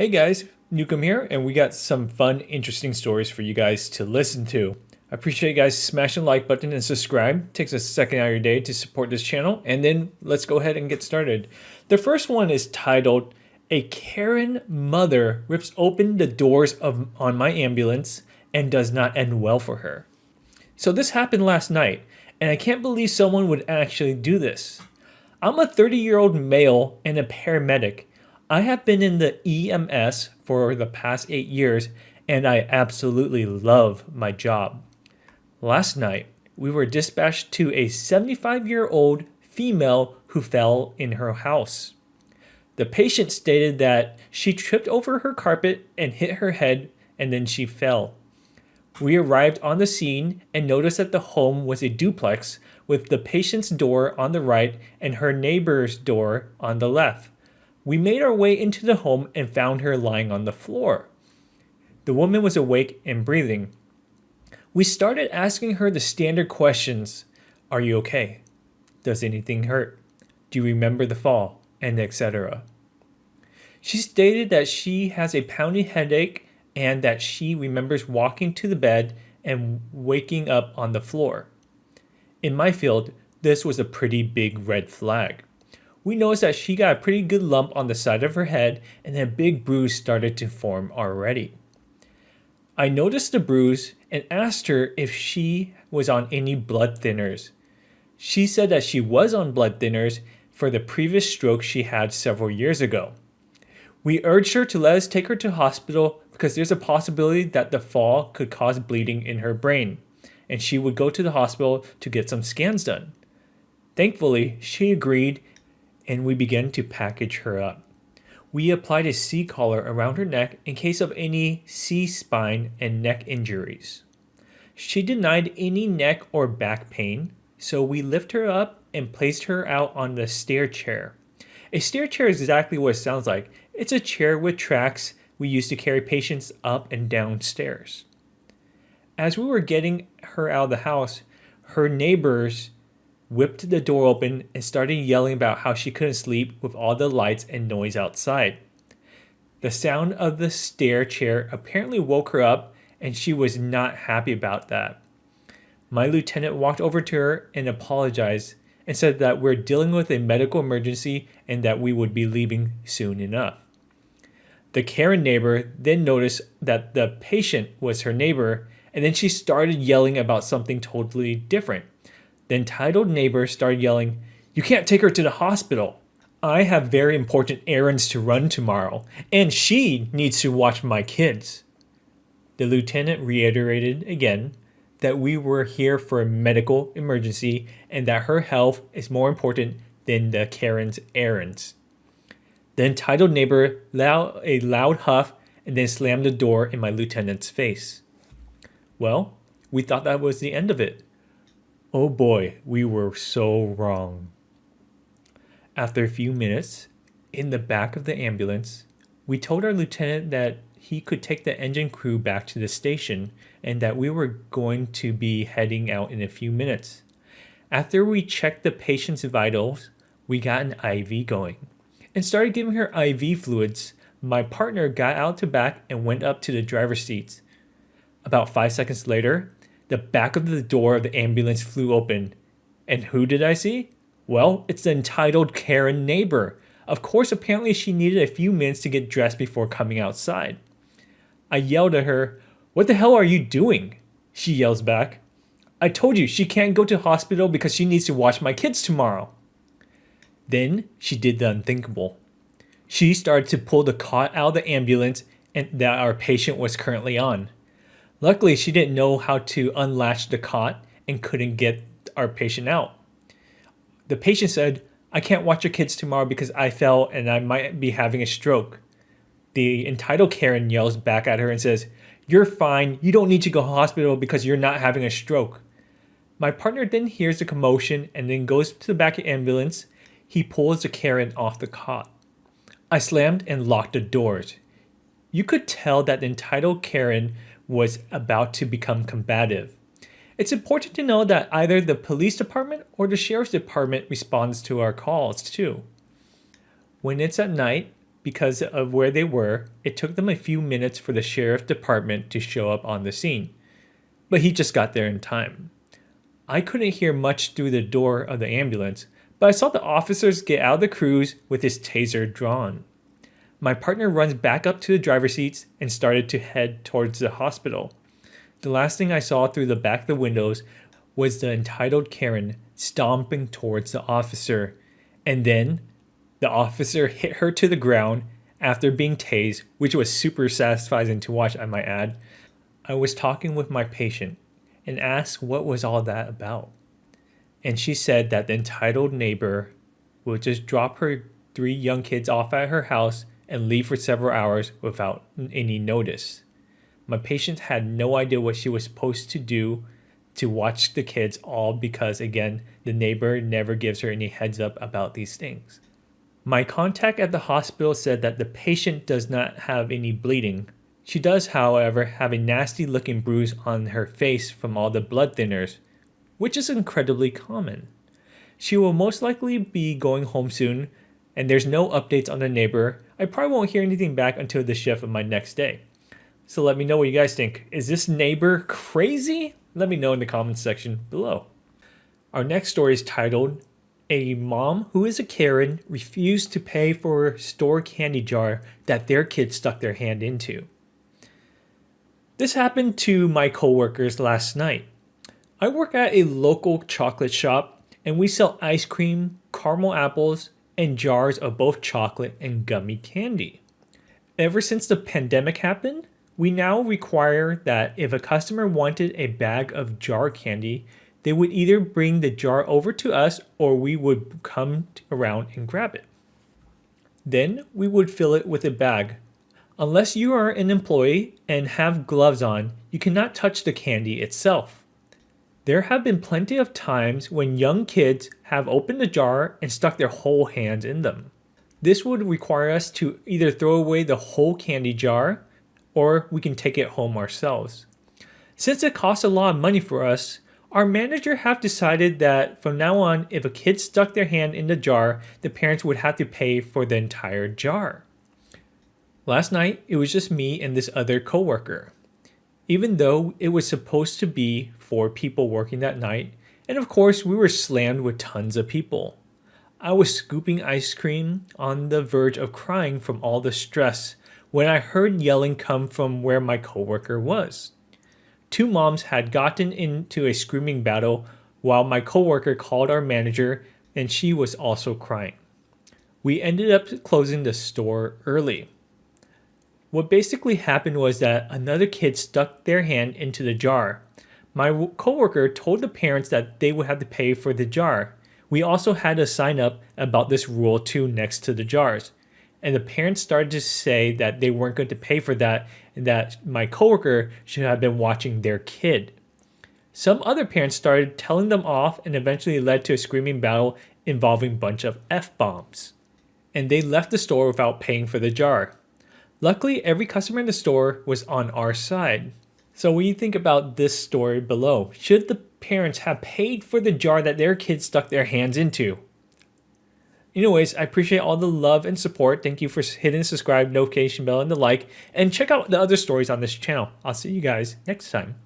Hey guys, Newcomb here, and we got some fun, interesting stories for you guys to listen to. I appreciate you guys smashing the like button and subscribe. It takes a second out of your day to support this channel, and then let's go ahead and get started. The first one is titled, "A Karen Mother Rips Open the Doors on My Ambulance and Does Not End Well for Her." So this happened last night, and I can't believe someone would actually do this. I'm a 30-year-old male and a paramedic. I have been in the EMS for the past 8 years, and I absolutely love my job. Last night, we were dispatched to a 75-year-old female who fell in her house. The patient stated that she tripped over her carpet and hit her head, and then she fell. We arrived on the scene and noticed that the home was a duplex with the patient's door on the right and her neighbor's door on the left. We made our way into the home and found her lying on the floor. The woman was awake and breathing. We started asking her the standard questions. Are you okay? Does anything hurt? Do you remember the fall? And etc. She stated that she has a pounding headache and that she remembers walking to the bed and waking up on the floor. In my field, this was a pretty big red flag. We noticed that she got a pretty good lump on the side of her head and a big bruise started to form already. I noticed the bruise and asked her if she was on any blood thinners. She said that she was on blood thinners for the previous stroke she had several years ago. We urged her to let us take her to hospital because there's a possibility that the fall could cause bleeding in her brain, and she would go to the hospital to get some scans done. Thankfully, she agreed and we began to package her up. We applied a C-collar around her neck in case of any C-spine and neck injuries. She denied any neck or back pain, so we lifted her up and placed her out on the stair chair. A stair chair is exactly what it sounds like. It's a chair with tracks we use to carry patients up and down stairs. As we were getting her out of the house, her neighbors whipped the door open and started yelling about how she couldn't sleep with all the lights and noise outside. The sound of the stair chair apparently woke her up, and she was not happy about that. My lieutenant walked over to her and apologized and said that we're dealing with a medical emergency and that we would be leaving soon enough. The Karen neighbor then noticed that the patient was her neighbor, and then she started yelling about something totally different. The entitled neighbor started yelling, "You can't take her to the hospital. I have very important errands to run tomorrow, and she needs to watch my kids." The lieutenant reiterated again that we were here for a medical emergency and that her health is more important than the Karen's errands. The entitled neighbor let out a loud huff and then slammed the door in my lieutenant's face. Well, we thought that was the end of it. Oh boy, we were so wrong. After a few minutes, in the back of the ambulance, we told our lieutenant that he could take the engine crew back to the station and that we were going to be heading out in a few minutes. After we checked the patient's vitals, we got an IV going and started giving her IV fluids. My partner got out to back and went up to the driver's seats. About 5 seconds later, the back of the door of the ambulance flew open. And who did I see? Well, it's the entitled Karen neighbor. Of course, apparently she needed a few minutes to get dressed before coming outside. I yelled at her, "What the hell are you doing?" She yells back, "I told you she can't go to hospital because she needs to watch my kids tomorrow." Then she did the unthinkable. She started to pull the cot out of the ambulance and that our patient was currently on. Luckily, she didn't know how to unlatch the cot and couldn't get our patient out. The patient said, "I can't watch your kids tomorrow because I fell and I might be having a stroke." The entitled Karen yells back at her and says, "You're fine. You don't need to go to hospital because you're not having a stroke." My partner then hears the commotion and then goes to the back of the ambulance. He pulls the Karen off the cot. I slammed and locked the doors. You could tell that the entitled Karen was about to become combative. It's important to know that either the police department or the sheriff's department responds to our calls too. When it's at night, because of where they were, it took them a few minutes for the sheriff department to show up on the scene. But he just got there in time. I couldn't hear much through the door of the ambulance, but I saw the officers get out of the cruise with his taser drawn. My partner runs back up to the driver's seats and started to head towards the hospital. The last thing I saw through the back of the windows was the entitled Karen stomping towards the officer, and then the officer hit her to the ground after being tased, which was super satisfying to watch, I might add. I was talking with my patient and asked what was all that about. And she said that the entitled neighbor would just drop her 3 young kids off at her house and leave for several hours without any notice. My patient had no idea what she was supposed to do to watch the kids, all because, again, the neighbor never gives her any heads up about these things. My contact at the hospital said that the patient does not have any bleeding. She does, however, have a nasty looking bruise on her face from all the blood thinners, which is incredibly common. She will most likely be going home soon, and there's no updates on the neighbor. I probably won't hear anything back until the shift of my next day. So let me know what you guys think. Is this neighbor crazy? Let me know in the comments section below. Our next story is titled, "A Mom Who is a Karen Refused to Pay for a Store Candy Jar That Their Kid Stuck Their Hand Into." This happened to my coworkers last night. I work at a local chocolate shop and we sell ice cream, caramel apples, and jars of both chocolate and gummy candy. Ever since the pandemic happened, we now require that if a customer wanted a bag of jar candy, they would either bring the jar over to us or we would come around and grab it. Then we would fill it with a bag. Unless you are an employee and have gloves on, you cannot touch the candy itself. There have been plenty of times when young kids have opened the jar and stuck their whole hands in them. This would require us to either throw away the whole candy jar or we can take it home ourselves. Since it costs a lot of money for us, our manager have decided that from now on, if a kid stuck their hand in the jar, the parents would have to pay for the entire jar. Last night, it was just me and this other coworker. Even though it was supposed to be 4 people working that night, and of course we were slammed with tons of people. I was scooping ice cream on the verge of crying from all the stress when I heard yelling come from where my coworker was. 2 moms had gotten into a screaming battle while my coworker called our manager and she was also crying. We ended up closing the store early. What basically happened was that another kid stuck their hand into the jar. My coworker told the parents that they would have to pay for the jar. We also had a sign up about this rule too next to the jars. And the parents started to say that they weren't going to pay for that and that my coworker should have been watching their kid. Some other parents started telling them off and eventually led to a screaming battle involving a bunch of F-bombs. And they left the store without paying for the jar. Luckily, every customer in the store was on our side. So what do you think about this story below? Should the parents have paid for the jar that their kids stuck their hands into? Anyways, I appreciate all the love and support. Thank you for hitting the subscribe, notification bell, and the like. And check out the other stories on this channel. I'll see you guys next time.